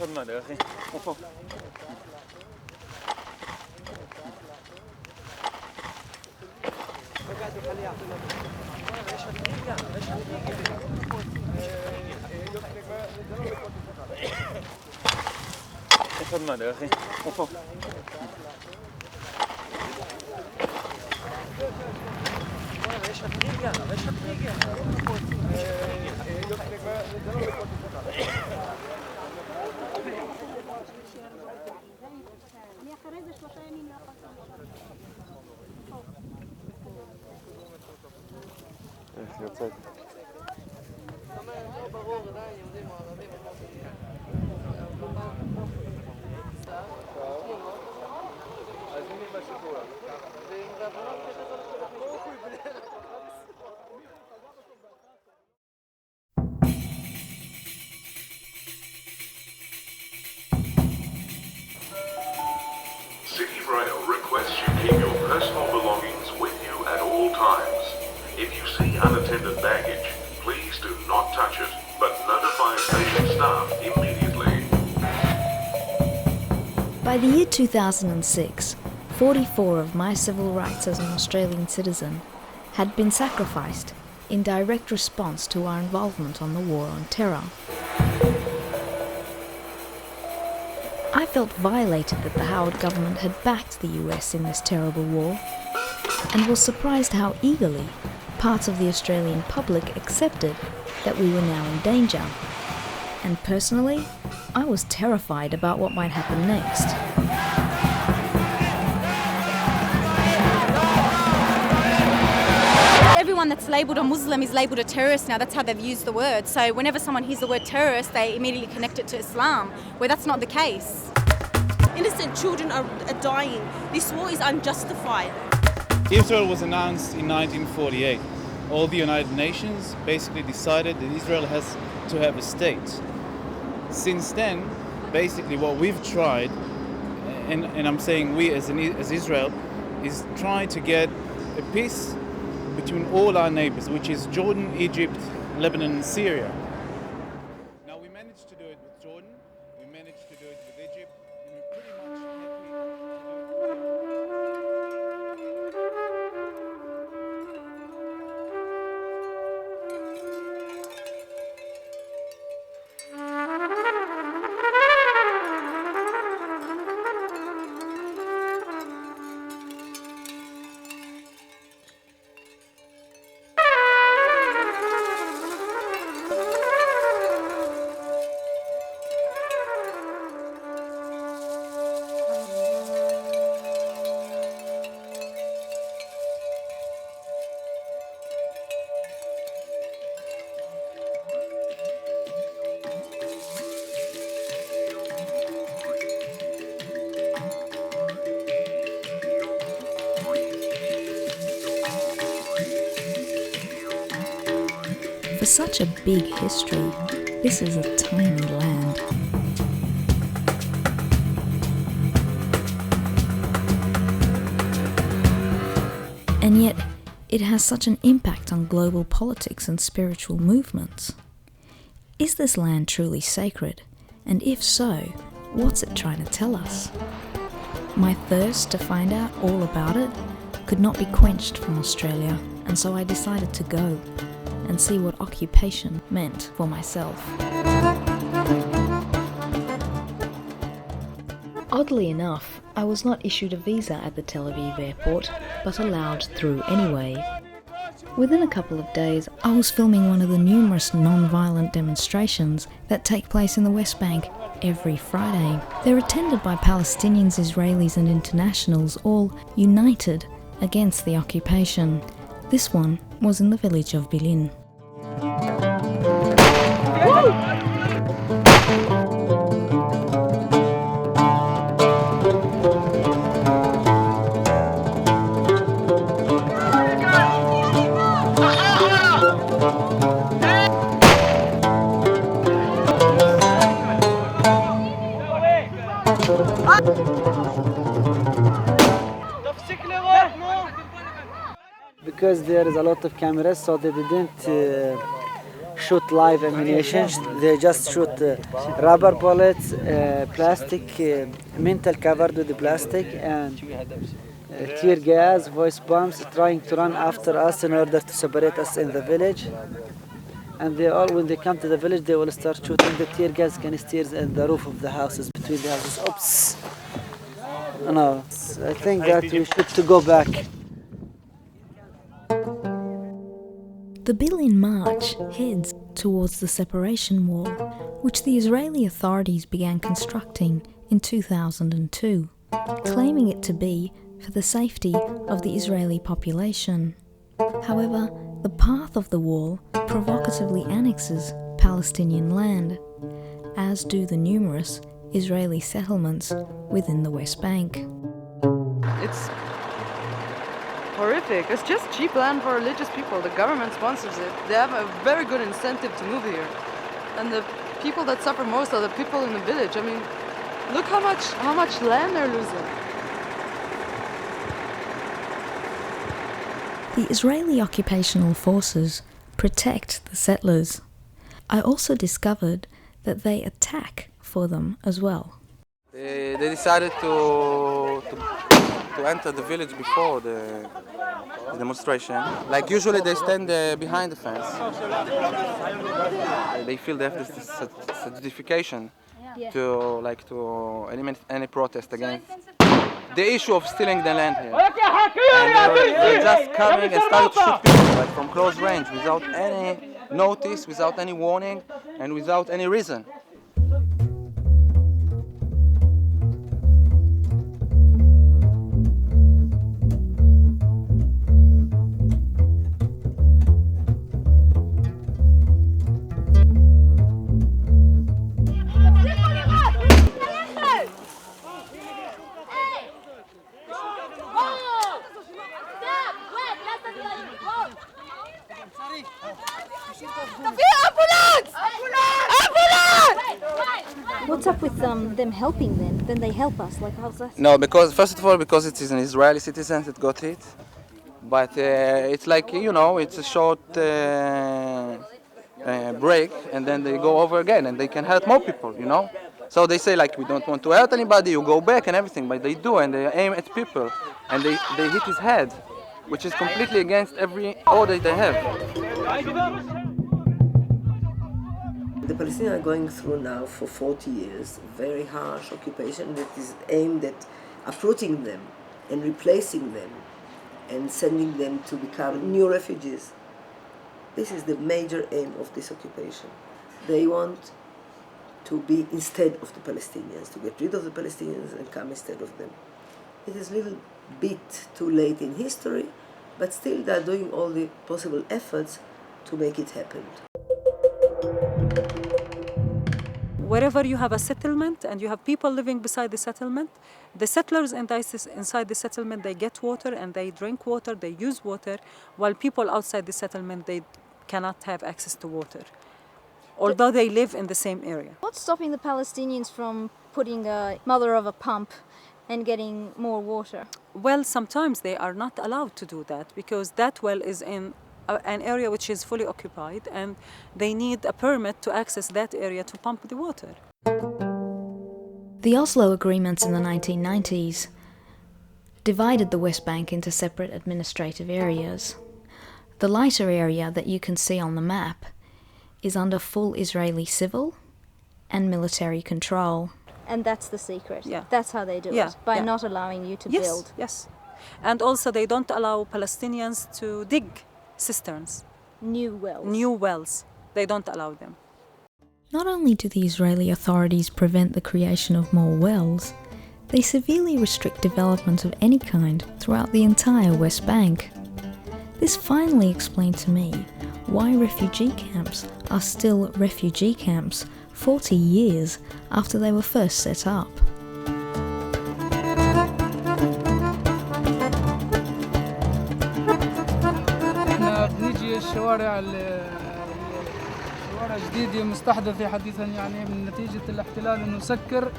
خذ ماله يا أخي. خذ ماله يا أخي. City Rail requests you keep your personal belongings with you at all times. If you see unattended baggage, please do not touch it, but notify station staff immediately. By the year 2006, 44 of my civil rights as an Australian citizen had been sacrificed in direct response to our involvement on the War on Terror. I felt violated that the Howard government had backed the US in this terrible war, and was surprised how eagerly parts of the Australian public accepted that we were now in danger. And personally, I was terrified about what might happen next. Everyone that's labelled a Muslim is labelled a terrorist now. That's how they've used the word. So whenever someone hears the word terrorist, they immediately connect it to Islam, where that's not the case. Innocent children are dying. This war is unjustified. Israel was announced in 1948. All the United Nations basically decided that Israel has to have a state. Since then, basically what we've tried, and I'm saying we as Israel, is trying to get a peace between all our neighbors, which is Jordan, Egypt, Lebanon and Syria. Now we managed to do it with Jordan, we managed to do it with Egypt, and we're pretty much happy to do it. For such a big history, this is a tiny land. And yet, it has such an impact on global politics and spiritual movements. Is this land truly sacred? And if so, what's it trying to tell us? My thirst to find out all about it could not be quenched from Australia, and so I decided to go and see what occupation meant for myself. Oddly enough, I was not issued a visa at the Tel Aviv airport, but allowed through anyway. Within a couple of days, I was filming one of the numerous non-violent demonstrations that take place in the West Bank every Friday. They're attended by Palestinians, Israelis and internationals, all united against the occupation. This one was in the village of Bilin. Because there is a lot of cameras, so they didn't shoot live ammunition. They just shoot rubber bullets, plastic, mental covered with the plastic, and tear gas, voice bombs, trying to run after us in order to separate us in the village. And they all, when they come to the village, they will start shooting the tear gas canisters in the roof of the houses, between the houses. Oops! No, I think that we should to go back. The bill in March heads towards the separation wall, which the Israeli authorities began constructing in 2002, claiming it to be for the safety of the Israeli population. However, the path of the wall provocatively annexes Palestinian land, as do the numerous Israeli settlements within the West Bank. It's horrific. It's just cheap land for religious people. The government sponsors it. They have a very good incentive to move here. And the people that suffer most are the people in the village. I mean, look how much land they're losing. The Israeli occupational forces protect the settlers. I also discovered that they attack for them as well. They decided to enter the village before the demonstration. Like usually they stand behind the fence. They feel they have this certification to eliminate any protest against the issue of stealing the land here. And they're just coming and start to shoot people like from close range without any notice, without any warning, and without any reason. What's up with them helping then? Then they help us, like how's that? No, because first of all, because it is an Israeli citizen that got hit. But it's like, you know, it's a short break and then they go over again and they can hurt more people, you know? So they say like, we don't want to hurt anybody, you go back and everything, but they do and they aim at people and they hit his head, which is completely against every order they have. The Palestinians are going through now for 40 years very harsh occupation that is aimed at uprooting them and replacing them and sending them to become new refugees. This is the major aim of this occupation. They want to be instead of the Palestinians, to get rid of the Palestinians and come instead of them. It is a little bit too late in history, but still they are doing all the possible efforts to make it happen. Wherever you have a settlement and you have people living beside the settlement, the settlers inside the settlement, they get water and they drink water, they use water, while people outside the settlement, they cannot have access to water, although they live in the same area. What's stopping the Palestinians from putting a mother of a pump and getting more water? Well, sometimes they are not allowed to do that because that well is in an area which is fully occupied and they need a permit to access that area to pump the water. The Oslo agreements in the 1990s divided the West Bank into separate administrative areas. The lighter area that you can see on the map is under full Israeli civil and military control. And that's the secret. Yeah. That's how they do it, by not allowing you to build. Yes. And also they don't allow Palestinians to dig cisterns. New wells. They don't allow them. Not only do the Israeli authorities prevent the creation of more wells, they severely restrict development of any kind throughout the entire West Bank. This finally explained to me why refugee camps are still refugee camps 40 years after they were first set up. الشوارع جديدة مستحدثة حديثا يعني من نتيجة الاحتلال انه سكر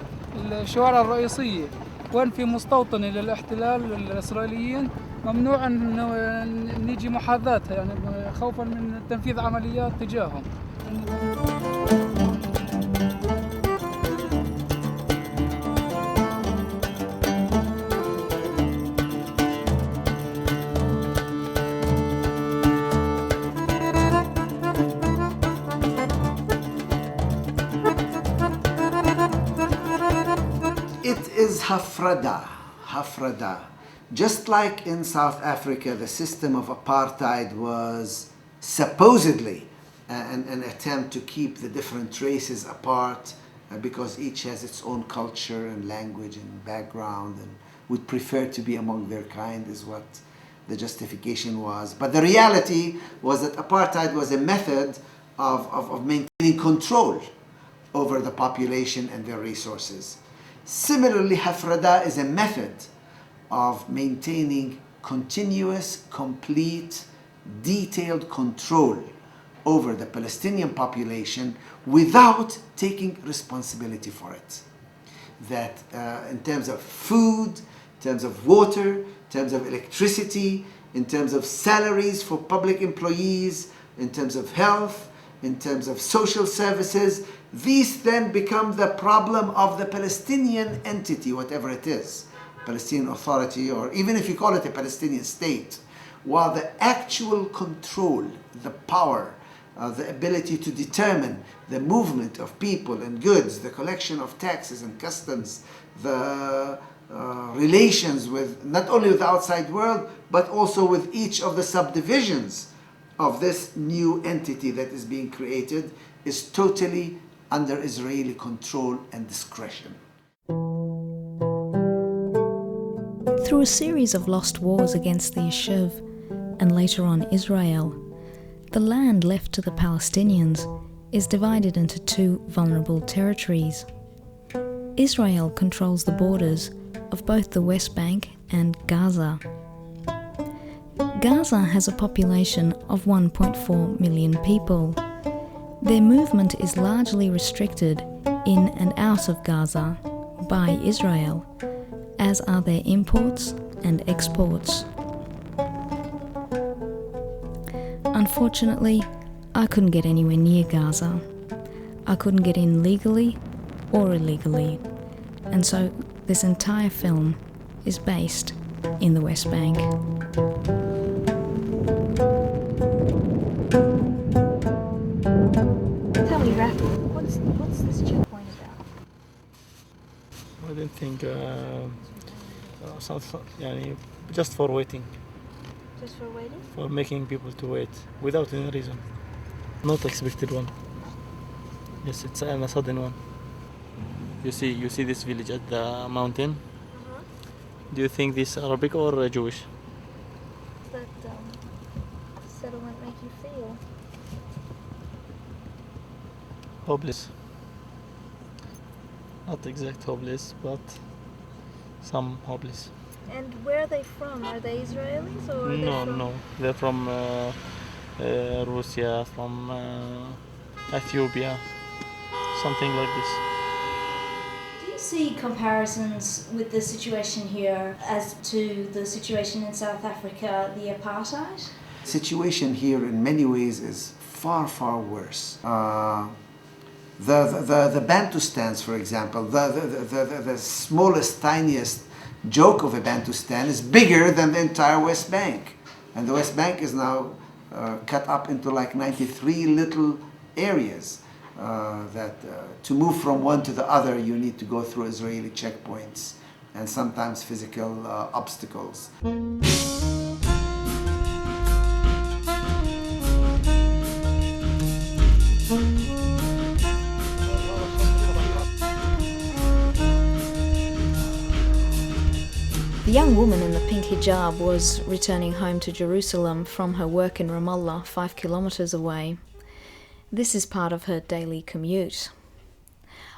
الشوارع الرئيسية وين في مستوطنة للاحتلال الإسرائيليين ممنوع أن نيجي محاذاتها يعني خوفا من تنفيذ عمليات تجاههم. It is hafrada. Just like in South Africa, the system of apartheid was supposedly an attempt to keep the different races apart because each has its own culture and language and background and would prefer to be among their kind is what the justification was. But the reality was that apartheid was a method of maintaining control over the population and their resources. Similarly, hafrada is a method of maintaining continuous, complete, detailed control over the Palestinian population without taking responsibility for it. That in terms of food, in terms of water, in terms of electricity, in terms of salaries for public employees, in terms of health, in terms of social services, these then become the problem of the Palestinian entity, whatever it is, Palestinian Authority, or even if you call it a Palestinian state, while the actual control, the power, the ability to determine the movement of people and goods, the collection of taxes and customs, the relations with not only with the outside world, but also with each of the subdivisions of this new entity that is being created, is totally under Israeli control and discretion. Through a series of lost wars against the Yishuv, and later on Israel, the land left to the Palestinians is divided into two vulnerable territories. Israel controls the borders of both the West Bank and Gaza. Gaza has a population of 1.4 million people. Their movement is largely restricted in and out of Gaza by Israel, as are their imports and exports. Unfortunately, I couldn't get anywhere near Gaza. I couldn't get in legally or illegally, and so this entire film is based in the West Bank. Tell me, Raf, what's this checkpoint about? I don't think just for waiting. Just for waiting? For making people to wait without any reason. Not expected one. Yes, it's a sudden one. You see this village at the mountain. Do you think this Arabic or Jewish? That settlement make you feel? Hopeless. Not exact hopeless, but some hopeless. And where are they from? Are they Israelis or are they from... No. They're from Russia, from Ethiopia, something like this. Do you see comparisons with the situation here as to the situation in South Africa, the apartheid? Situation here in many ways is far, far worse. The Bantustans, for example, the smallest, tiniest joke of a Bantustan is bigger than the entire West Bank. And the West Bank is now cut up into like 93 little areas that to move from one to the other you need to go through Israeli checkpoints and sometimes physical obstacles. The young woman in the pink hijab was returning home to Jerusalem from her work in Ramallah, 5 kilometers away. This is part of her daily commute.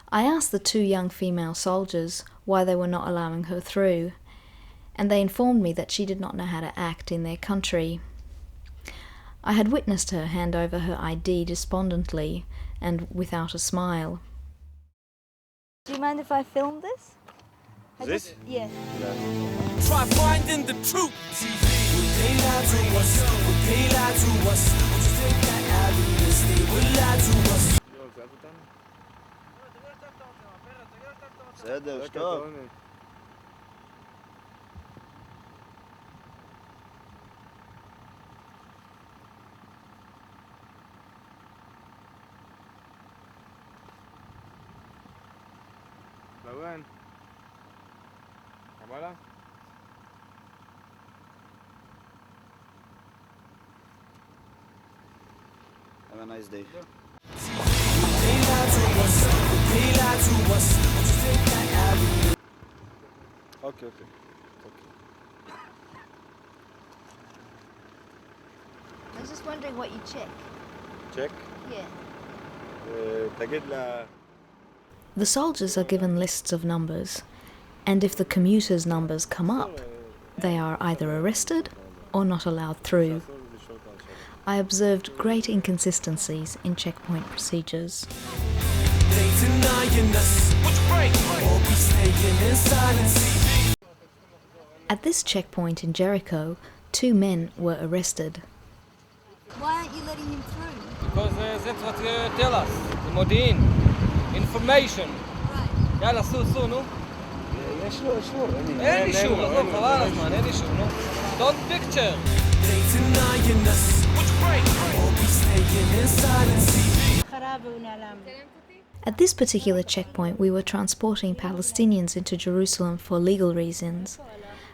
I asked the two young female soldiers why they were not allowing her through, and they informed me that she did not know how to act in their country. I had witnessed her hand over her ID despondently and without a smile. Do you mind if I film this? This? Yeah. Try finding the truth. Would they lie to us? Would they lie to us? Would you take that out of this? They would lie to us. בסדר, שטוב. لوين؟ عبالة؟ Have a nice day. Okay. I was just wondering what you check. Check. Yeah. تجد له. The soldiers are given lists of numbers, and if the commuters' numbers come up, they are either arrested or not allowed through. I observed great inconsistencies in checkpoint procedures. At this checkpoint in Jericho, 2 men were arrested. Why aren't you letting him through? Because that's what you tell us. The مودين. Information. يلا سو نو. יש לו אישור. אין אישור, עזוב, חבל הזמן, אין אישור, נו. Don't picture. At this particular checkpoint, we were transporting Palestinians into Jerusalem for legal reasons.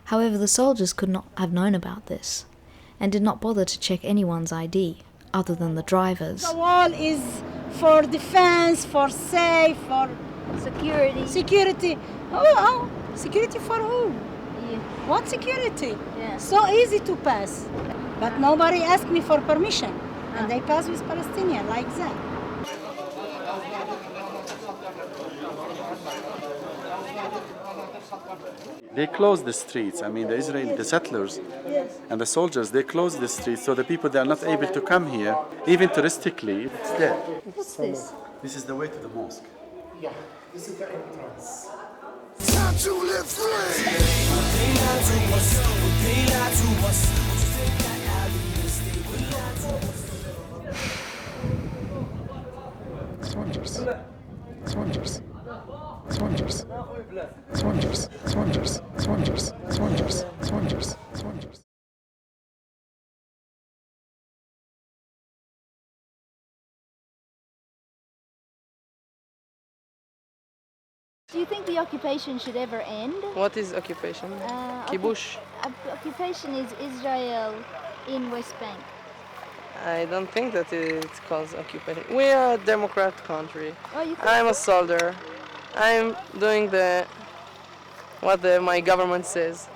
However, the soldiers could not have known about this, and did not bother to check anyone's ID, other than the drivers. The wall is for defense, for safe, for security. Security. Oh, security for who? Yeah. What security? Yeah. So easy to pass. But nobody asked me for permission, and they pass with Palestinian like that. They closed the streets. I mean, the Israeli, the settlers, and the soldiers, they closed the streets so the people, they are not able to come here, even touristically. It's there. What's this? This is the way to the mosque. Yeah, this is the entrance. Time to live free. They lie to us. They lie to us. Would you take that out of this? They would lie to us. Soldiers. Soldiers. Soldiers. Soldiers. Soldiers. Soldiers. Soldiers. Soldiers. Soldiers. Do you think the occupation should ever end? What is occupation? Kibush. Occupation is Israel in West Bank. I don't think that it's called occupation. We are a democrat country. Oh, you think I'm a so? soldier. I'm doing what my government says.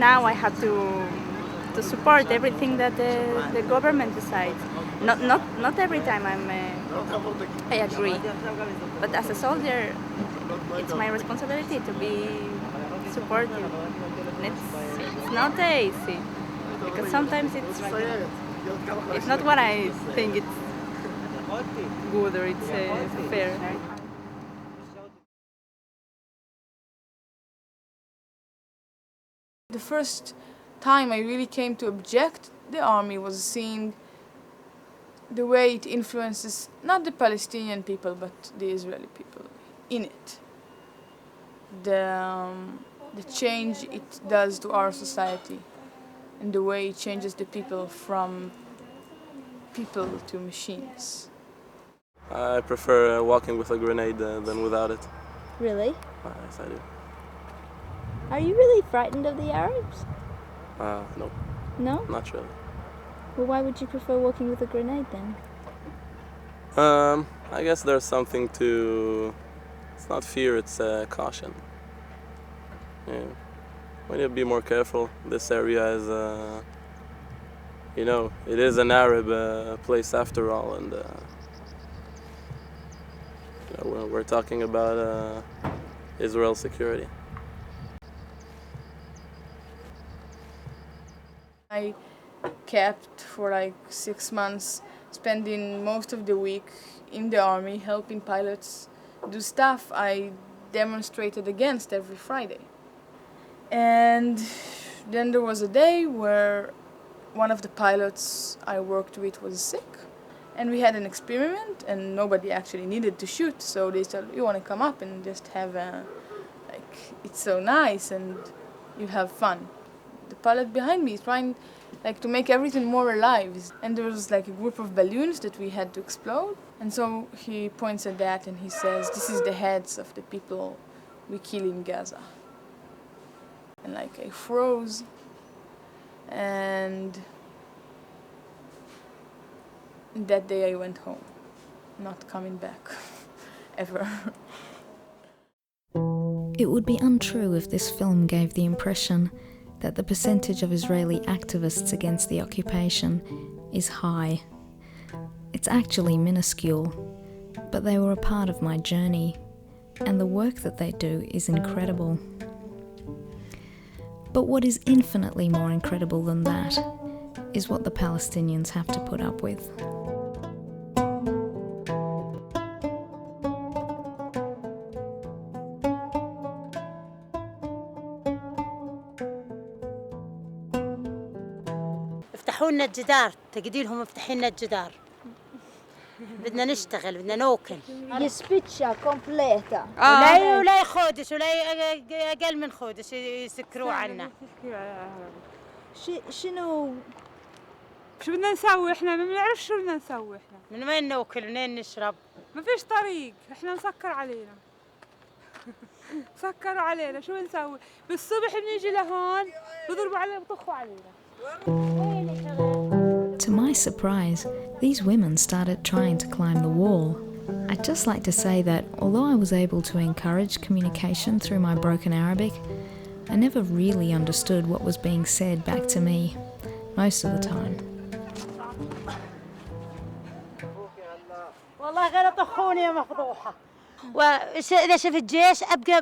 Now I have to support everything that the government decides. Not every time I agree, but as a soldier, it's my responsibility to be supportive. And it's not easy because sometimes it's not what I think it's good or it's fair. The first time I really came to object the army was seeing the way it influences not the Palestinian people but the Israeli people in it. The change it does to our society and the way it changes the people from people to machines. I prefer walking with a grenade than without it. Really? Yes, I do. Are you really frightened of the Arabs? No. No? Not really. Well, why would you prefer walking with a grenade then? I guess there's something to... It's not fear, it's caution. Yeah. We need to be more careful. This area is, it is an Arab place after all, and we're talking about Israel's security. I kept for like 6 months, spending most of the week in the army helping pilots do stuff I demonstrated against every Friday. And then there was a day where one of the pilots I worked with was sick, and we had an experiment, and nobody actually needed to shoot, so they said, you want to come up and just have a, like, it's so nice and you have fun. The pilot behind me is trying to make everything more alive, and there was like a group of balloons that we had to explode, and so he points at that and he says, this is the heads of the people we kill in Gaza. And I froze, and that day I went home, not coming back, ever. It would be untrue if this film gave the impression that the percentage of Israeli activists against the occupation is high. It's actually minuscule, but they were a part of my journey, and the work that they do is incredible. But what is infinitely more incredible than that is what the Palestinians have to put up with. افتحوا لنا الجدار، تقدي لهم افتحي لنا الجدار. بدنا نشتغل، بدنا ناكل. يسبيتشا كومبليتا. ولا يخودش ولا أقل من خودش يسكروا عنا. شنو شو بدنا نسوي احنا؟ ما بنعرف شو بدنا نسوي احنا. من وين ناكل؟ منين نشرب؟ ما فيش طريق، احنا مسكر علينا. سكروا علينا، شو نسوي؟ بالصبح بنيجي لهون بضربوا علينا بطخوا علينا. To my surprise, these women started trying to climb the wall. I'd just like to say that although I was able to encourage communication through my broken Arabic, I never really understood what was being said back to me, most of the time. والله غير طخوني يا مفضوحة. وإذا شفت جيش أبقى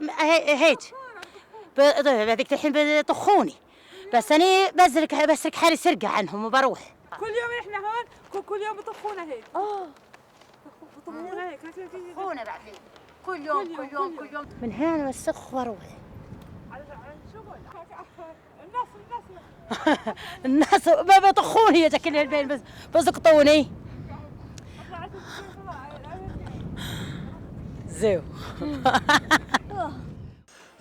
هيك. هذيك الحين بيطخوني. بس أنا بسرق حالي سرقة عنهم وبروح. كل يوم إحنا هون كل يوم بطخونا هيك. بطخونا هيك. بطخونا بعدين. كل يوم. من هنا بسخ واروح. الناس ما بيطخوني يا كل البين بس بزقطوني. زو.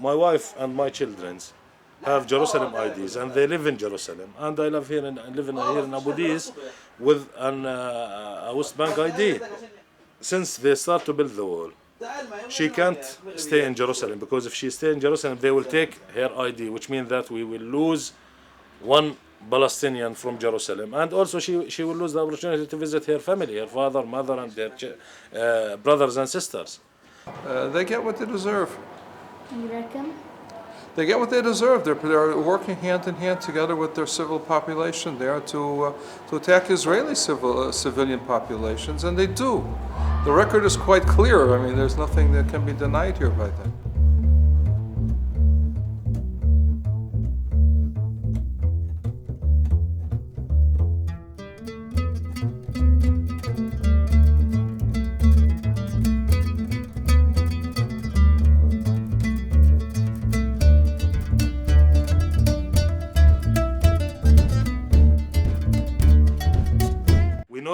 My wife and my children have Jerusalem IDs and they live in Jerusalem, and I live here in Abu Dis with a West Bank ID. Since they start to build the wall, she can't stay in Jerusalem, because if she stays in Jerusalem they will take her ID, which means that we will lose one Palestinian from Jerusalem, and also she will lose the opportunity to visit her family, her father, mother, and their brothers and sisters. They get what they deserve. You reckon? They get what they deserve. They're working hand in hand together with their civil population there to attack Israeli civilian populations, and they do. The record is quite clear. I mean, there's nothing that can be denied here by them.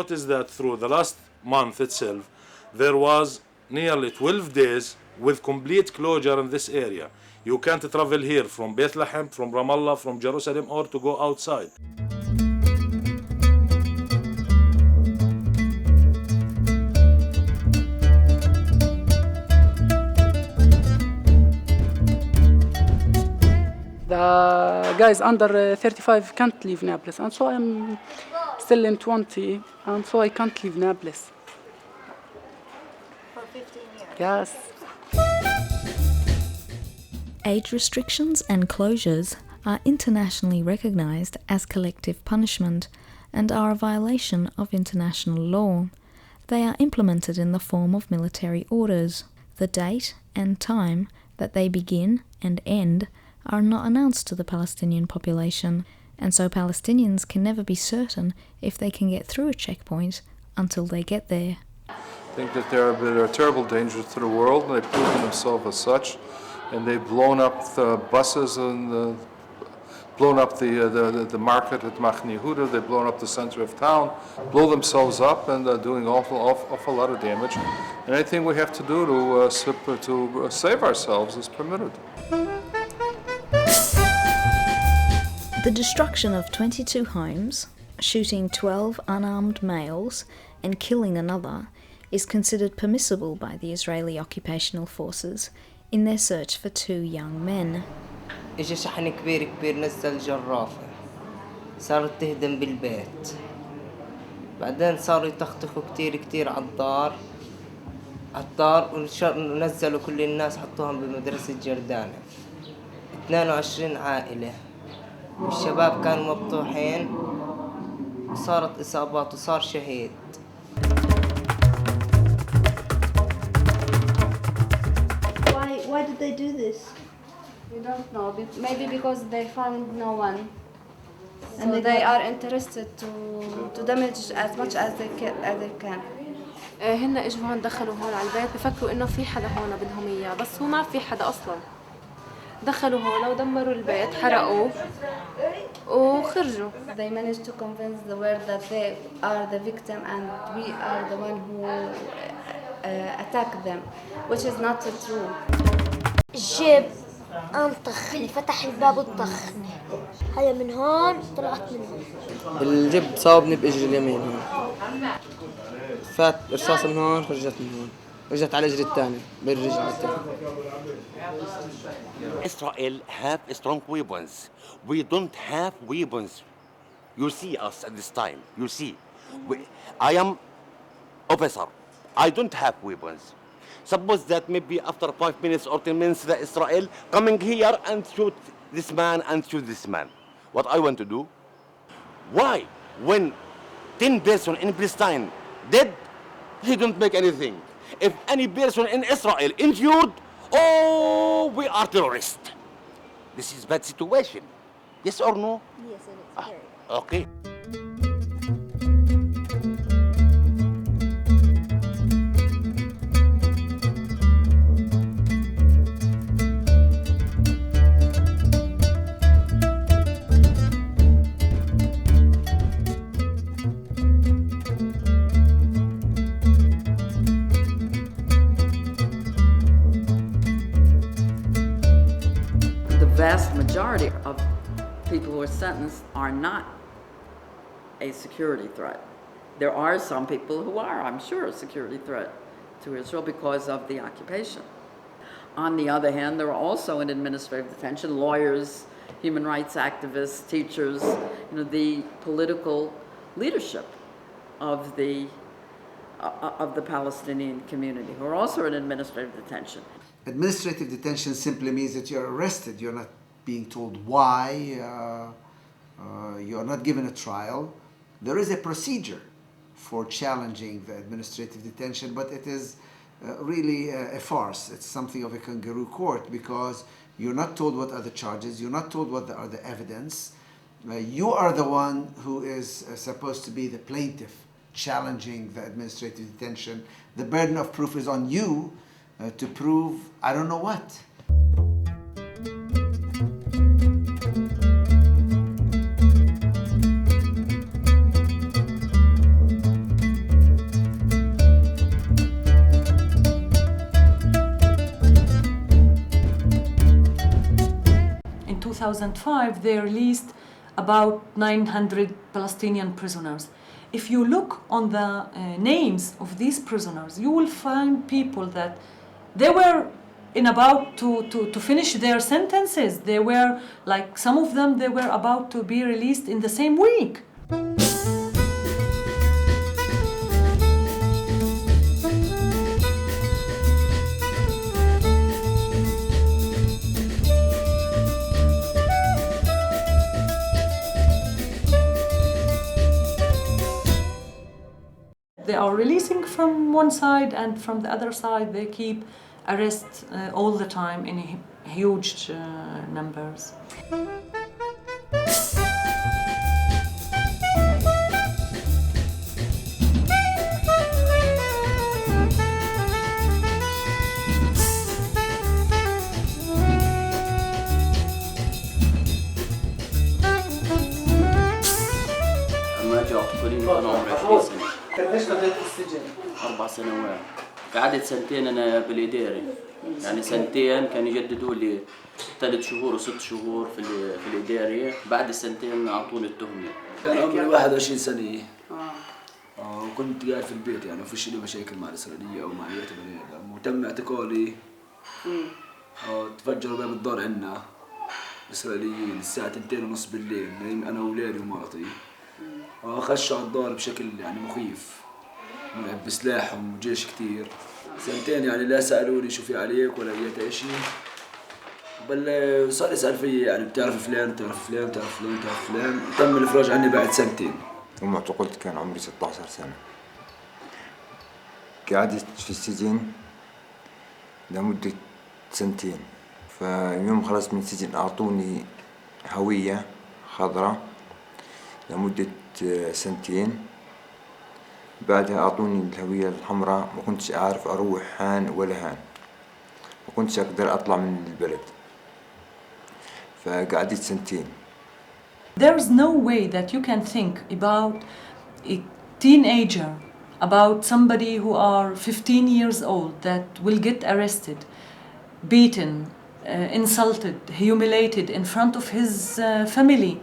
Notice that through the last month itself, there was nearly 12 days with complete closure in this area. You can't travel here from Bethlehem, from Ramallah, from Jerusalem, or to go outside. The guys under 35 can't leave Nablus, and so I'm still in 20, and so I can't leave Nablus. For 15 years? Yes. Age restrictions and closures are internationally recognized as collective punishment and are a violation of international law. They are implemented in the form of military orders. The date and time that they begin and end are not announced to the Palestinian population, and so Palestinians can never be certain if they can get through a checkpoint until they get there. think that they're a terrible danger to the world, and they've proven themselves as such. And they've blown up the buses and blown up the market at Machne Yehuda. They've blown up the center of town, blow themselves up, and doing awful lot of damage. And anything we have to do to save ourselves is permitted. The destruction of 22 homes, shooting 12 unarmed males, and killing another is considered permissible by the Israeli occupational forces in their search for 2 young men. اجى شحن كبير نزل جرافة صارت تهدم بالبيت بعدين صاروا يطخطخوا كتير على الدار ونزلوا كل الناس حطوهم بمدرسة جردانة 22 عائلة الشباب كانوا مبطوحين وصارت إصابات وصار شهيد. Why did they do this? We don't know. Maybe because they found no one. And So they are interested to damage as much as they can. هن اجوا هون دخلوا هون على البيت بفكروا انه في حدا هون بدهم اياه بس هو ما في حدا اصلا. دخلوا هون ودمروا البيت حرقوه وخرجوا. They managed to convince the world that they are the victim and we are the one who attacked them, which is not true. الجيب انطخني فتح الباب وطخني هيا من هون طلعت من هون. الجب صابني بإجري اليمين هون فات رصاصة من هون رجعت من هون رجعت على إجري الثاني بالرجل الثاني. Israel have strong weapons. We don't have weapons. You see us at this time. You see. I am officer. I don't have weapons. Suppose that maybe after 5 minutes or 10 minutes that Israel coming here and shoot this man and shoot this man. What I want to do? Why? When 10 persons in Palestine dead, he don't make anything. If any person in Israel injured, oh, we are terrorists. This is bad situation. Yes or no? Yes, and it's very. Okay. The vast majority of people who are sentenced are not a security threat. There are some people who are, I'm sure, a security threat to Israel because of the occupation. On the other hand, there are also in administrative detention lawyers, human rights activists, teachers, the political leadership of the Palestinian community who are also in administrative detention. Administrative detention simply means that you're arrested. You're not being told why. You're not given a trial. There is a procedure for challenging the administrative detention, but it is really a farce. It's something of a kangaroo court because you're not told what are the charges. You're not told what are the evidence. You are the one who is supposed to be the plaintiff challenging the administrative detention. The burden of proof is on you to prove I don't know what. In 2005, they released about 900 Palestinian prisoners. If you look on the names of these prisoners, you will find people that they were about to finish their sentences. They were, like some of them, they were about to be released in the same week. They are releasing from one side, and from the other side they keep arrests all the time in huge numbers. قعدت في السجن؟ 4 سنوات. قعدت سنتين أنا بالإداري، يعني سنتين كانوا يجددوا لي 3 شهور و6 شهور في الإداري، بعد السنتين أعطوني التهمة. كان عمري 21 سنة. وكنت قاعد في البيت يعني وفيش لي مشاكل مع الإسرائيلية أو مع أي بني آدم، وتم اعتقالي. تفجروا باب الدار عنا الإسرائيليين الساعة 2:30 بالليل، نايم أنا وأولادي ومرتي. خشوا على الدار بشكل يعني مخيف، ملعب بسلاحهم وجيش كتير. سنتين يعني لا سألوني شو في عليك ولا أي شيء، بل صار يسأل فيي يعني بتعرف فلان بتعرف فلان بتعرف فلان بتعرف فلان. تم الإفراج عني بعد سنتين. ثم اعتقلت كان عمري 16 سنة. قعدت في السجن لمدة 2 سنين، فيوم خلصت من السجن أعطوني هوية خضراء لمدة 2 سنين. بعدها أعطوني الهوية الحمراء، ما كنتش أعرف أروح هان ولا هان، ما كنتش أقدر أطلع من البلد، فقعدت 2 سنين. There's no way that you can think about a teenager, about somebody who are 15 years old that will get arrested, beaten, insulted, humiliated in front of his family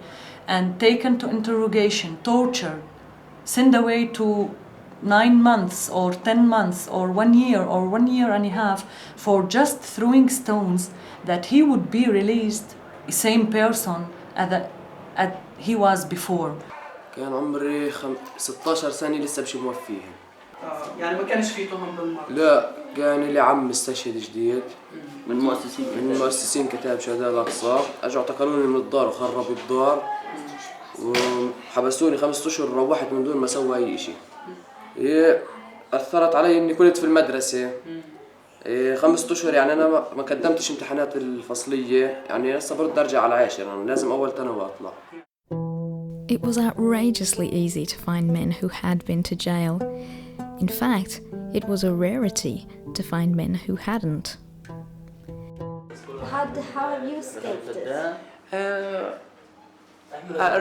and taken to interrogation, tortured, sent away to 9 months or 10 months or 1 year or 1 year and a half for just throwing stones, that he would be released the same person as he was before. كان عمري 16 سنة لسه مش موفيهم. يعني ما كانش في تهم بالمرة؟ لا، كان لي عم مستشهد جديد من مؤسسين كتاب شهداء الأقصى، اجوا اعتقلوني من الدار وخربوا الدار وحبسوني 5 أشهر، روحت من دون ما اسوي اي شيء. اثرت علي اني كنت في المدرسة 5 أشهر، يعني انا ما قدمتش امتحانات الفصلية، يعني هسه برد ارجع على 10، انا لازم اول سنة واطلع. It was outrageously easy to find men who had been to jail. In fact, it was a rarity to find men who hadn't. How have you escaped it?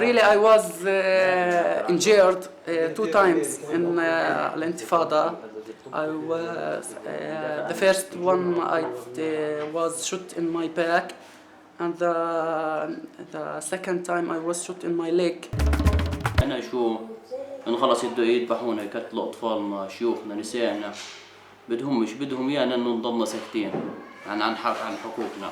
Really, I was injured 2 times in الانتفاضة. I was the first one I was shot in my back, and the second time I was shot in my leg. أنا شو إنه خلص يذبحونا يقتلوا أطفالنا شيوخنا نسائنا، بدهم إيانا إنه نضلنا ساكتين عن حقوقنا.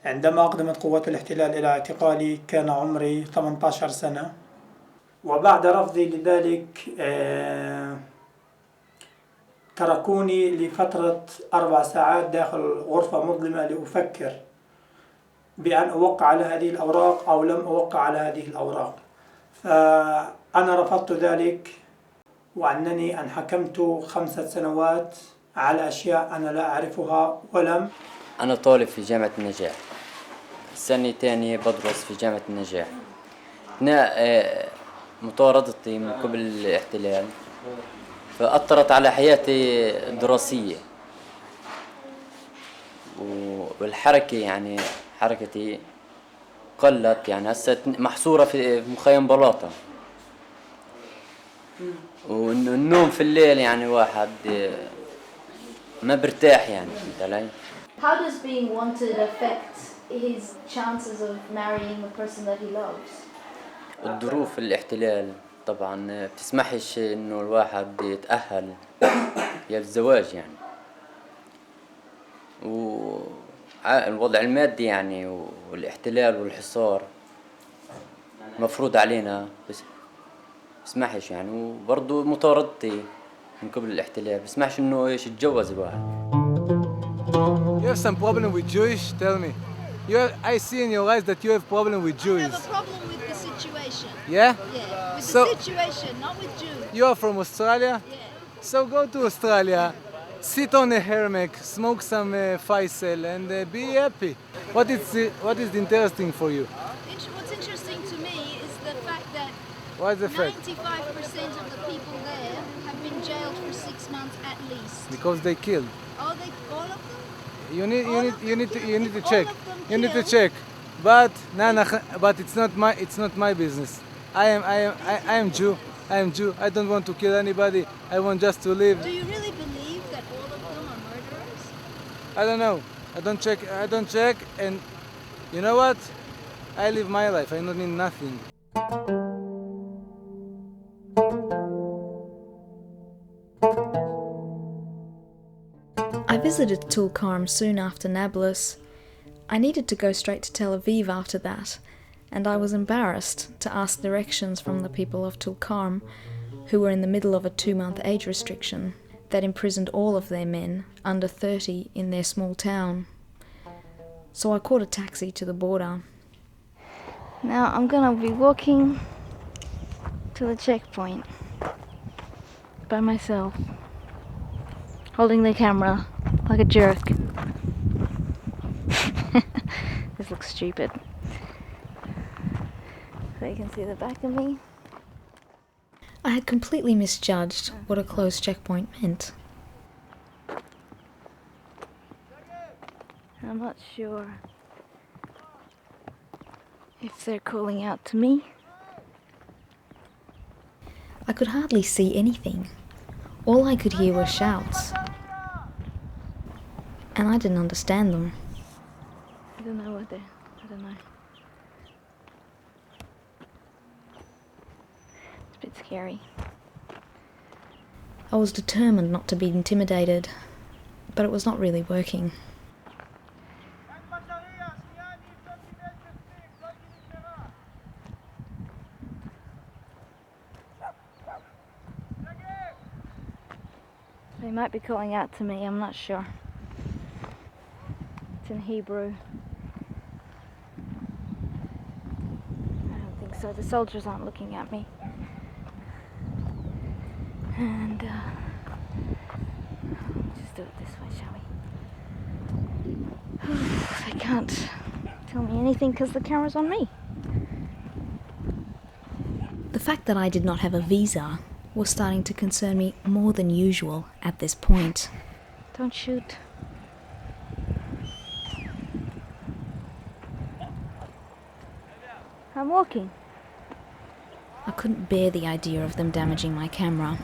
عندما أقدمت قوات الاحتلال إلى اعتقالي كان عمري 18 سنة، وبعد رفضي لذلك تركوني لفترة 4 ساعات داخل غرفة مظلمة لأفكر بأن أوقع على هذه الأوراق أو لم أوقع على هذه الأوراق. فأنا رفضت ذلك، وأنني انحكمت 5 سنوات على أشياء أنا لا أعرفها ولم. أنا طالب في جامعة النجاح، السنة الثانية بدرس في جامعة النجاح. أثناء مطاردتي من قبل الاحتلال فأثرت على حياتي الدراسية والحركة، يعني حركتي قلت، يعني هسه محصورة في مخيم بلاطة، والنوم في الليل يعني واحد ما برتاح، يعني فهمت علي؟ How does being wanted affect his chances of marrying the person that he loves? الظروف الاحتلال طبعا بتسمحش انه الواحد يتأهل للزواج، يعني والوضع المادي يعني والاحتلال والحصار مفروض علينا، بسمحش يعني، وبرضه مطاردتي من قبل الاحتلال بسمحش انه يتجوز الواحد. You have some problem with Jewish? Tell me. I see in your eyes that you have problem with Jews. I have a problem with the situation. Yeah? Yeah, with the situation, not with Jews. You are from Australia? Yeah. So go to Australia, sit on a hammock, smoke some Faisal and be happy. What is interesting for you? What's interesting to me is the fact that What is the fact? 95% of the people there have been jailed for 6 months at least. Because they killed. Oh, all of them? You need to check. You need to check. But it's not my business. I am Jew. I am Jew. I don't want to kill anybody. I want just to live. Do you really believe that all of them are murderers? I don't know. I don't check. And you know what? I live my life. I don't need nothing. I visited Tulkarm soon after Nablus. I needed to go straight to Tel Aviv after that, and I was embarrassed to ask directions from the people of Tulkarm, who were in the middle of a 2-month age restriction that imprisoned all of their men under 30 in their small town. So I caught a taxi to the border. Now I'm gonna be walking to the checkpoint by myself, holding the camera like a jerk. This looks stupid. So you can see the back of me. I had completely misjudged what a closed checkpoint meant. I'm not sure if they're calling out to me. I could hardly see anything. All I could hear were shouts. And I didn't understand them. I don't know what they're... I don't know. It's a bit scary. I was determined not to be intimidated, but it was not really working. They might be calling out to me, I'm not sure. It's in Hebrew. I don't think so. The soldiers aren't looking at me. And just do it this way, shall we? They can't tell me anything because the camera's on me. The fact that I did not have a visa was starting to concern me more than usual at this point. Don't shoot. I'm walking. I couldn't bear the idea of them damaging my camera,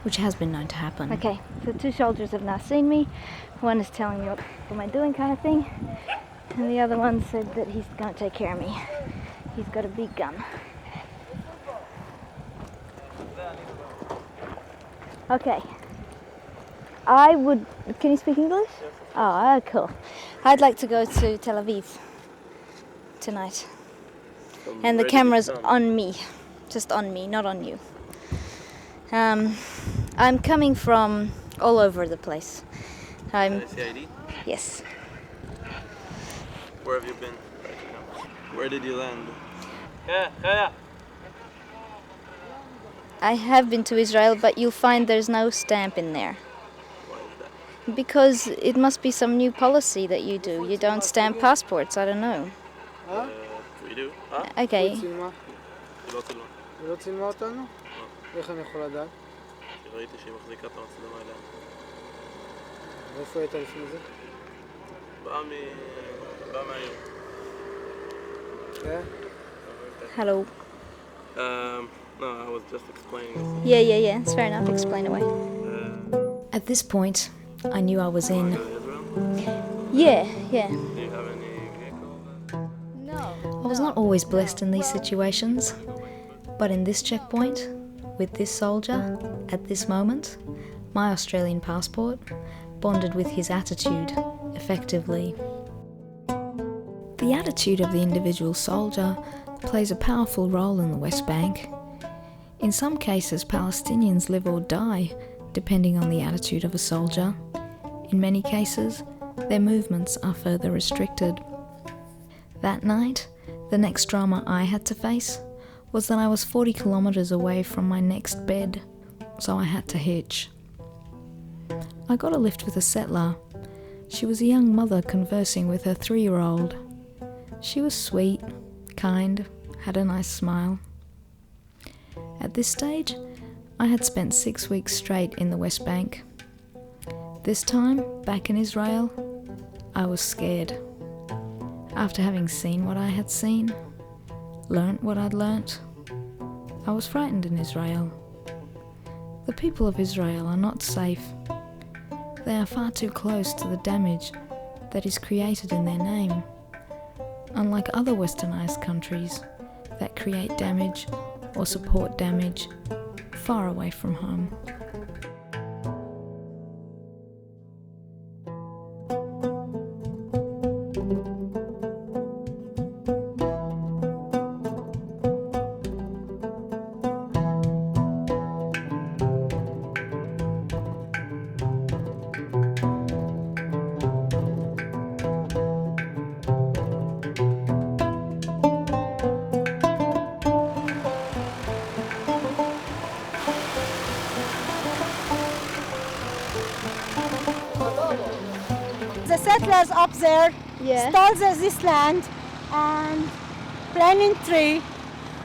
which has been known to happen. Okay, so 2 soldiers have now seen me. One is telling me what am I doing kind of thing, and the other one said that he's going to take care of me. He's got a big gun. Okay. Can you speak English? Yes. Oh, cool. I'd like to go to Tel Aviv tonight. And the camera's on me. Just on me, not on you. I'm coming from all over the place. CID? Yes. Where have you been? Where did you land? I have been to Israel, but you'll find there's no stamp in there. Why is that? Because it must be some new policy that you do. You don't stamp passports, I don't know. We do. Okay. היא לא צילמה. היא לא צילמה אותנו? איך אני יכול לדעת? כי ראיתי שהיא מחזיקה את המצלמה אליה. ואיפה הייתה לפני זה? באה מהעיר. כן? Hello. No, I was just explaining. Yeah, it's fair enough. Explain away. At this point, I knew I was in. Yeah. Do you have any vehicle? No. I was not always blessed in these situations, but in this checkpoint, with this soldier, at this moment, my Australian passport bonded with his attitude, effectively. The attitude of the individual soldier plays a powerful role in the West Bank. In some cases, Palestinians live or die, depending on the attitude of a soldier. In many cases, their movements are further restricted. That night, the next drama I had to face was that I was 40 kilometers away from my next bed, so I had to hitch. I got a lift with a settler. She was a young mother conversing with her 3-year-old. She was sweet, kind, had a nice smile. At this stage, I had spent 6 weeks straight in the West Bank. This time, back in Israel, I was scared. After having seen what I had seen, learnt what I'd learnt, I was frightened in Israel. The people of Israel are not safe. They are far too close to the damage that is created in their name, unlike other westernized countries that create damage or support damage far away from home. The settlers up there stole this land and planting tree,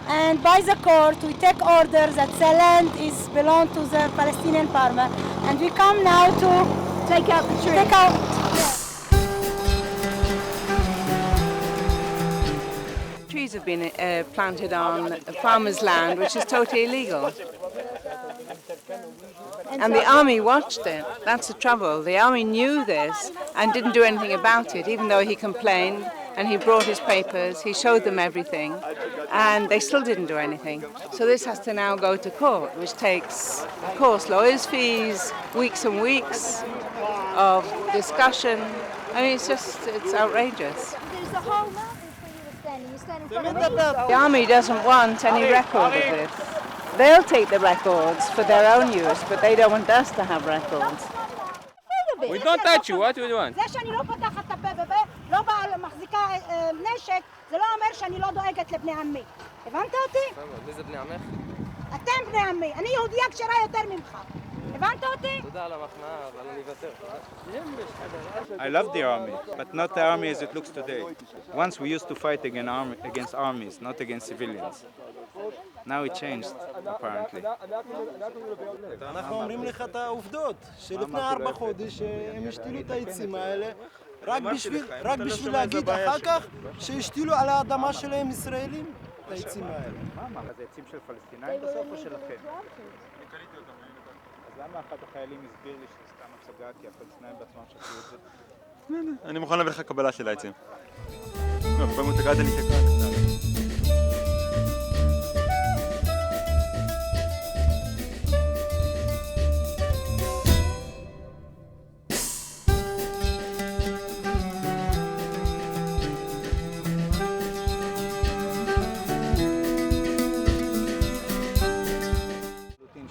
and by the court we take order that the land is belong to the Palestinian farmer, and we come now to take out the tree. Trees have been planted on farmers' land, which is totally illegal. And the army watched it. That's the trouble. The army knew this and didn't do anything about it, even though he complained and he brought his papers, he showed them everything, and they still didn't do anything. So this has to now go to court, which takes, of course, lawyers' fees, weeks and weeks of discussion. I mean, it's outrageous. There's a whole mountain where you were standing. You're standing in front of The army doesn't want any record of this. They'll take the records for their own use, but they don't want us to have records. We don't touch you, what do you want? זה שאני לא פותחת את הפה ופה, לא מחזיקה נשק, זה לא אומר שאני לא דואגת לבני עמי. הבנת אותי? מי זה בני עמך? אתם בני עמי, אני יהודייה כשרה יותר ממך. הבנת אותי? תודה על המחמאה, אבל אני אוותר. I love the army, but not the army as it looks today. Once we used to fight against armies, not against civilians. Now it changed, apparently. אנחנו אומרים לך את העובדות, שלפני 4 חודש הם השתילו את העצים האלה רק בשביל להגיד אחר כך שהשתילו על האדמה שלהם ישראלים את העצים האלה. מה, זה עצים של פלסטינאים בסוף או שלכם? אז למה אחד החיילים הסביר לי שזה סתם הצגה כי הפלסטינאים בעצמם שתו את זה? אני מוכן להביא לך קבלה של העצים. פעם הוא תגעת לי שקרה.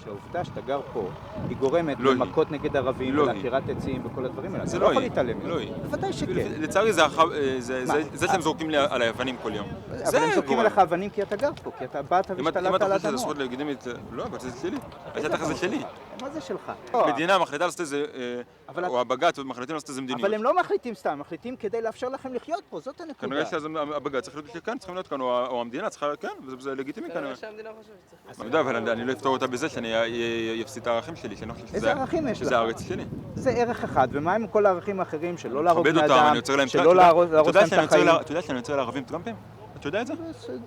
העובדה שאתה גר פה, היא גורמת למכות נגד ערבים ולעקירת עצים וכל הדברים האלה. זה לא יכול להתעלם מזה. בוודאי שכן. לצערי זה שאתם זורקים לי על היוונים כל יום. אבל הם זורקים עליך אבנים כי אתה גר פה, כי אתה באת והשתלטת על האדמות. אם אתה חושב שזה זכות לגיטימית, לא, אבל זה שלי. השטח הזה שלי. מה זה שלך? המדינה מחליטה לעשות איזה, או הבג"ץ מחליטים לעשות איזה מדיניות. אבל הם לא מחליטים סתם, מחליטים כדי לאפשר לכם לחיות פה, זאת הנקודה. כנראה שהבג"ץ צריך להיות כאן, צריכים להיות כאן, או המדינה צריכה, כן, וזה לגיטימי כנראה. אבל אני לא אפתור אותה בזה שאני יפסיד את הערכים שלי, שאני חושב שזה הארץ שלי. זה ערך אחד, ומה עם כל הערכים האחרים שלא להרוג בני אדם, שלא להרוס להם את החיים? אתה יודע שאני יוצר לערבים טראמפים? אתה יודע את זה?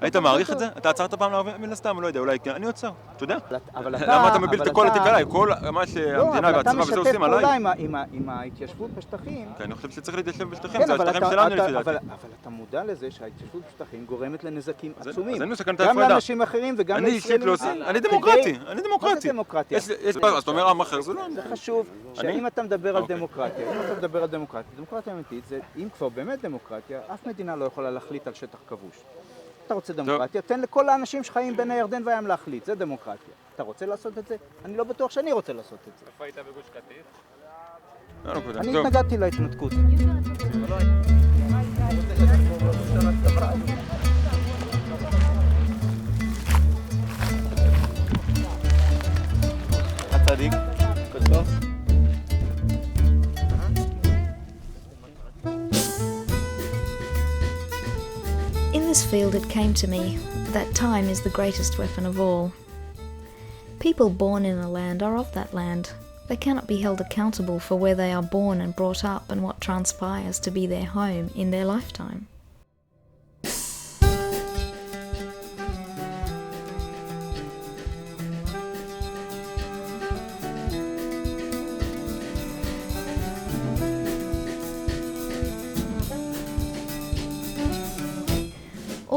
היית מעריך את זה? אתה עצרת פעם לערבים? מן הסתם, לא יודע, אולי כן, אני עוצר, אתה יודע? למה אתה מפיל את כל התיק עליי? כל מה שהמדינה והצבא וזה עושים עליי? לא, אבל אתה משתף פעולה עם ההתיישבות בשטחים. כן, אני חושב שצריך להתיישב בשטחים, זה השטחים שלנו לפי דעתי. אבל אתה מודע לזה שההתיישבות בשטחים גורמת לנזקים עצומים. גם לאנשים אחרים וגם לישראלים. אני דמוקרטי, אני דמוקרטי. מה זה דמוקרטיה? אז אתה אומר עם אחר, זה לא... זה חשוב שאם אתה מדבר על דמוקרטיה, דמוקרטיה אמיתית זה אם כבר באמת דמוקרטיה, אף מדינה לא יכולה להחליט על שטח כבוש. אתה רוצה דמוקרטיה, תן לכל האנשים שחיים בין הירדן והים להחליט, זה דמוקרטיה. אתה רוצה לעשות את זה? אני לא בטוח שאני רוצה לעשות את זה. איפה היית בגוש קטיף? אני התנגדתי להתנתקות. הצדיק, קוסוס. In this field it came to me that time is the greatest weapon of all. People born in a land are of that land. They cannot be held accountable for where they are born and brought up and what transpires to be their home in their lifetime.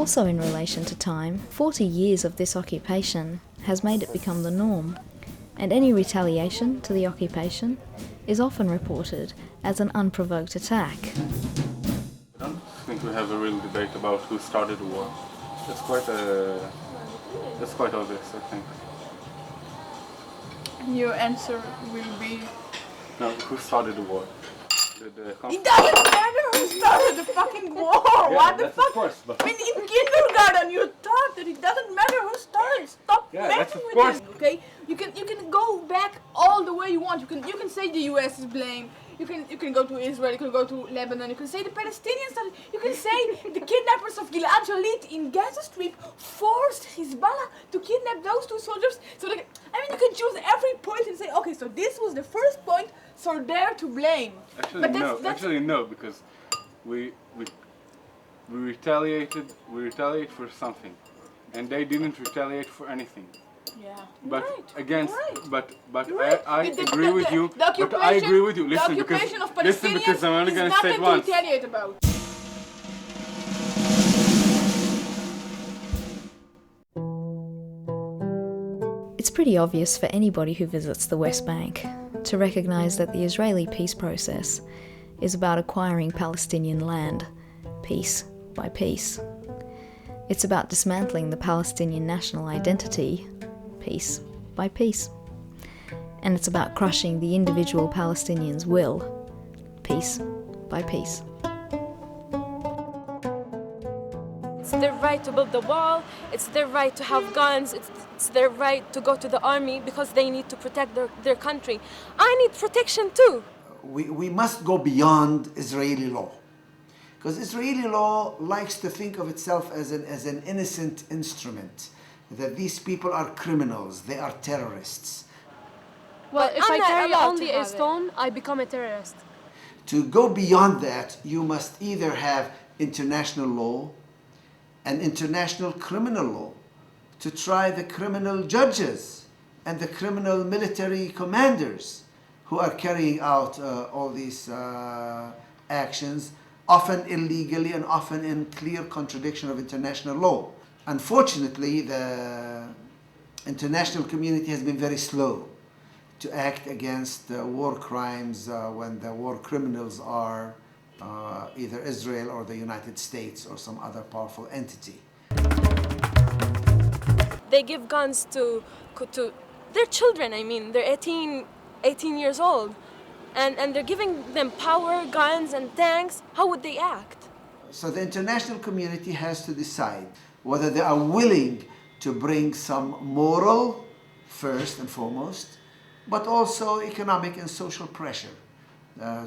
Also in relation to time, 40 years of this occupation has made it become the norm, and any retaliation to the occupation is often reported as an unprovoked attack. I don't think we have a real debate about who started the war. It's quite obvious, I think. Your answer will be... No, who started the war? It doesn't matter who started the fucking war! Yeah, What the that's fuck? of course, but... When in kindergarten you taught that it doesn't matter who started. Stop messing with it, okay? You can go back all the way you want. You can say the US is blamed. You can go to Israel, you can go to Lebanon, you can say the Palestinians started, you can say the kidnappers of Gilad Shalit in Gaza Strip forced Hezbollah to kidnap those two soldiers. So like, I mean, you can choose every point and say, okay, so this was the first point, so they're to blame. Actually no, because we retaliate for something, and they didn't retaliate for anything. Yeah. But against, but Right. I agree with you. But I agree with you. Listen, the occupation of listen, because I'm only going to say it once. to retaliate about. It's pretty obvious for anybody who visits the West Bank to recognise that the Israeli peace process is about acquiring Palestinian land, piece by piece. It's about dismantling the Palestinian national identity, piece by piece. And it's about crushing the individual Palestinians' will, piece by piece. It's their right to build the wall, it's their right to have guns, it's their right to go to the army because they need to protect their country. I need protection too. We must go beyond Israeli law. Because Israeli law likes to think of itself as an innocent instrument, that these people are criminals, they are terrorists. Well, if I carry only a stone, I become a terrorist. To go beyond that, you must either have international law and international criminal law to try the criminal judges and the criminal military commanders who are carrying out all these actions, often illegally and often in clear contradiction of international law. Unfortunately, the international community has been very slow to act against war crimes when the war criminals are either Israel or the United States or some other powerful entity. They give guns to their children, I mean, they're 18 years old. And they're giving them power, guns, and tanks. How would they act? So the international community has to decide whether they are willing to bring some moral, first and foremost, but also economic and social pressure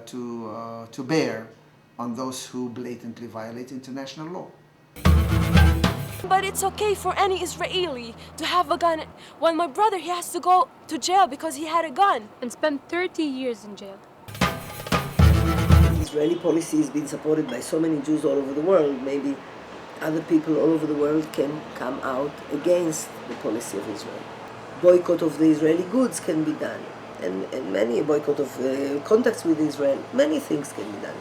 to bear on those who blatantly violate international law. But it's okay for any Israeli to have a gun. Well, my brother, he has to go to jail because he had a gun. And spend 30 years in jail. Israeli policy has been supported by so many Jews all over the world. Maybe other people all over the world can come out against the policy of Israel. Boycott of the Israeli goods can be done. And many boycott of contacts with Israel. Many things can be done.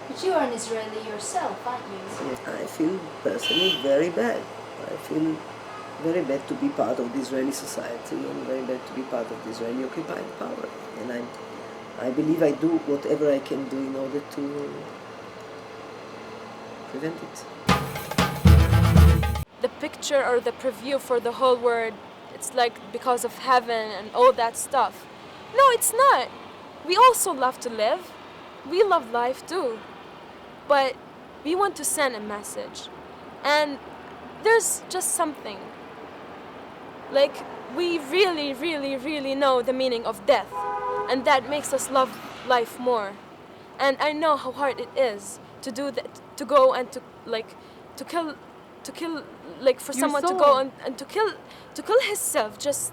But you are an Israeli yourself, aren't you? Yes, I feel personally very bad. I feel very bad to be part of the Israeli society and very bad to be part of the Israeli occupied power. And I believe I do whatever I can do in order to prevent it. The picture or the preview for the whole world, it's like because of heaven and all that stuff. No, it's not. We also love to live. We love life too. But we want to send a message. And there's just something. Like, we really, really, really know the meaning of death. And that makes us love life more. And I know how hard it is to do that, to go and to kill, like for Your someone soul. to go and to kill himself, just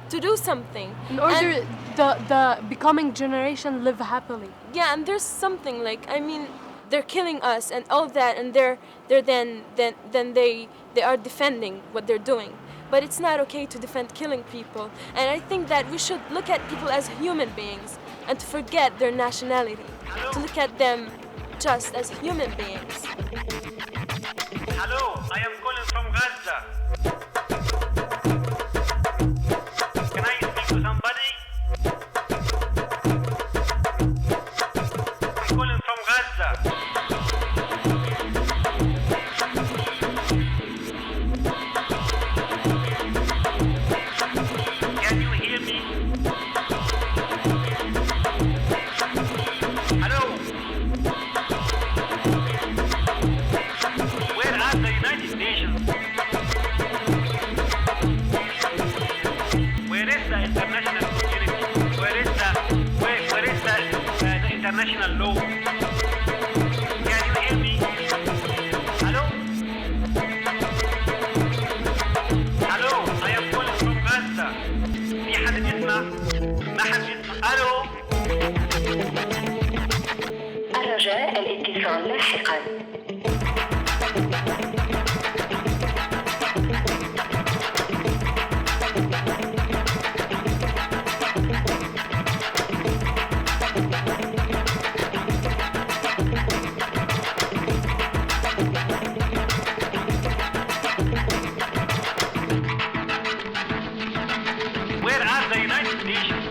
to do something. In order the becoming generation live happily. Yeah, and there's something like, I mean, they're killing us and all that, and they're they are defending what they're doing. But it's not okay to defend killing people. And I think that we should look at people as human beings and to forget their nationality, to look at them just as human beings. Hello, I am calling from Gaza. Can I speak to somebody? I'm calling from Gaza. Can you hear me? Hello? Where are the United Nations? Where is the international community? Where is the international law? Can you hear me? Hello? Hello, I am calling from Gaza. في حد يسمع؟ ما حد يسمع. ألو؟ الرجاء الاتصال لاحقا. Where are the United Nations?